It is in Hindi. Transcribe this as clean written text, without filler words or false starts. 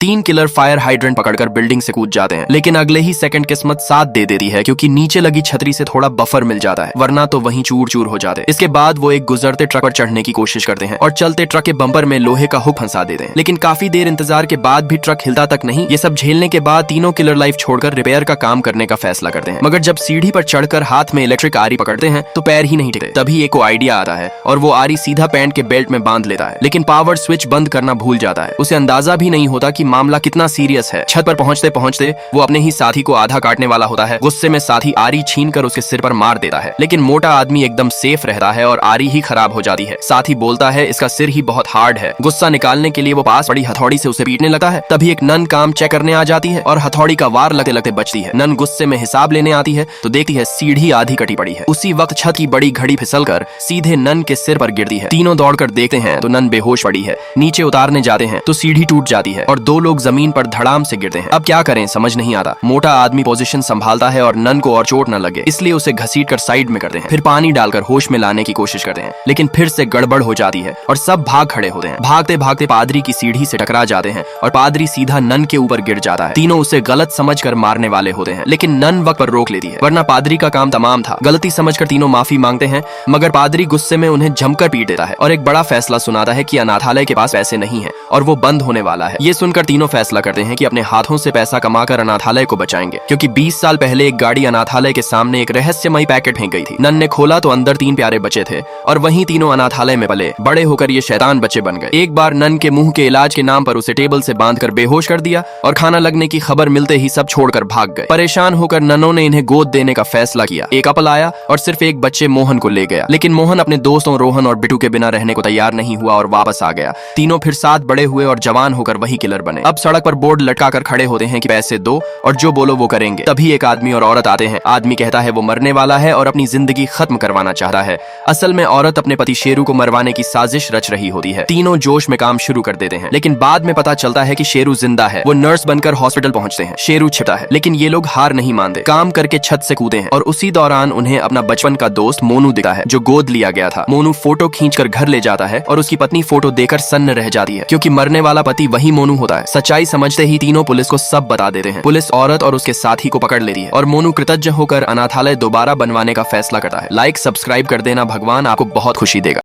तीन किलर फायर हाइड्रेंट पकड़कर बिल्डिंग से कूद जाते हैं, लेकिन अगले ही सेकंड किस्मत साथ दे देती है क्योंकि नीचे लगी छतरी से थोड़ा बफर मिल जाता है, वरना तो वहीं चूर चूर हो जाते। इसके बाद वो एक गुजरते ट्रक पर चढ़ने की कोशिश करते हैं और चलते ट्रक के बम्पर में लोहे का हुक फंसा देते हैं, लेकिन काफी देर इंतजार के बाद भी ट्रक हिलता तक नहीं। ये सब झेलने के बाद तीनों किलर लाइफ छोड़कर रिपेयर का काम करने का फैसला करते हैं, मगर जब सीढ़ी पर चढ़कर हाथ में इलेक्ट्रिक आरी पकड़ते हैं तो पैर ही नहीं टिकते। तभी एक को आइडिया आता है और वो आरी सीधा पैंट के बेल्ट में बांध लेता है, लेकिन पावर स्विच बंद करना भूल जाता है। उसे अंदाजा भी नहीं होता कि मामला कितना सीरियस है। छत पर पहुंचते पहुंचते वो अपने ही साथी को आधा काटने वाला होता है। गुस्से में साथी आरी छीनकर उसके सिर पर मार देता है, लेकिन मोटा आदमी एकदम सेफ रहता है और आरी ही खराब हो जाती है। साथी बोलता है इसका सिर ही बहुत हार्ड है। गुस्सा निकालने के लिए वो पास पड़ी हथौड़ी से उसे पीटने लगता है। तभी एक नन काम चेक करने आ जाती है और हथौड़ी का वार लगते लगते बचती है। नन गुस्से में हिसाब लेने आती है तो देखती है सीढ़ी आधी कटी पड़ी है। उसी वक्त छत की बड़ी घड़ी फिसलकर सीधे नन के सिर पर गिरती है। तीनों दौड़कर देखते हैं तो नन बेहोश पड़ी है। नीचे उतारने जाते हैं तो सीढ़ी टूट जाती है और दो लोग जमीन पर धड़ाम से गिरते हैं। अब क्या करें समझ नहीं आता। मोटा आदमी पोजीशन संभालता है और नन को और चोट न लगे इसलिए उसे घसीटकर साइड में करते हैं। फिर पानी डालकर होश में लाने की कोशिश करते हैं, लेकिन फिर से गड़बड़ हो जाती है और सब भाग खड़े होते हैं। भागते भागते पादरी की सीढ़ी से टकरा जाते हैं और पादरी सीधा नन के ऊपर गिर जाता है। तीनों उसे गलत समझकर मारने वाले होते हैं, लेकिन नन वक्त पर रोक लेती है, वरना पादरी का काम तमाम था। गलती समझकर तीनों माफी मांगते हैं, मगर पादरी गुस्से में उन्हें जमकर पीट देता है और एक बड़ा फैसला सुनाता है कि अनाथालय के पास पैसे नहीं है और वो बंद होने वाला है। ये सुनकर तीनों फैसला करते हैं कि अपने हाथों से पैसा कमाकर अनाथालय को बचाएंगे, क्योंकि 20 साल पहले एक गाड़ी अनाथालय के सामने एक रहस्यमयी पैकेट फेंक गई थी। नन ने खोला तो अंदर 3 प्यारे बच्चे थे और वहीं तीनों अनाथालय में पले बड़े होकर ये शैतान बच्चे बन गए। एक बार नन के मुंह के इलाज के नाम पर उसे टेबल से बांधकर बेहोश कर दिया और खाना लगने की खबर मिलते ही सब छोड़कर भाग गए। परेशान होकर ननों ने इन्हें गोद देने का फैसला किया। एक कपल आया और सिर्फ एक बच्चे मोहन को ले गया, लेकिन मोहन अपने दोस्तों रोहन और बिटू के बिना रहने को तैयार नहीं हुआ और वापस आ गया। तीनों फिर साथ बड़े हुए और जवान होकर वही किलर बने। अब सड़क पर बोर्ड लटकाकर खड़े होते हैं कि पैसे दो और जो बोलो वो करेंगे। तभी एक आदमी और औरत आते हैं। आदमी कहता है वो मरने वाला है और अपनी जिंदगी खत्म करवाना चाहता है। असल में औरत अपने पति शेरू को मरवाने की साजिश रच रही होती है। तीनों जोश में काम शुरू कर देते हैं, लेकिन बाद में पता चलता है कि शेरू जिंदा है। वो नर्स बनकर हॉस्पिटल पहुंचते हैं। शेरू छिपता है, लेकिन ये लोग हार नहीं मानते। काम करके छत से कूदे हैं और उसी दौरान उन्हें अपना बचपन का दोस्त मोनू दिखता है जो गोद लिया गया था। मोनू फोटो खींचकर घर ले जाता है और उसकी पत्नी फोटो देखकर सन्न रह जाती है, क्योंकि मरने वाला पति वही मोनू होता है। सच्चाई समझते ही तीनों पुलिस को सब बता देते हैं। पुलिस औरत और उसके साथी को पकड़ लेती है और मोनू कृतज्ञ होकर अनाथालय दोबारा बनवाने का फैसला करता है। लाइक सब्सक्राइब कर देना, भगवान आपको बहुत खुशी देगा।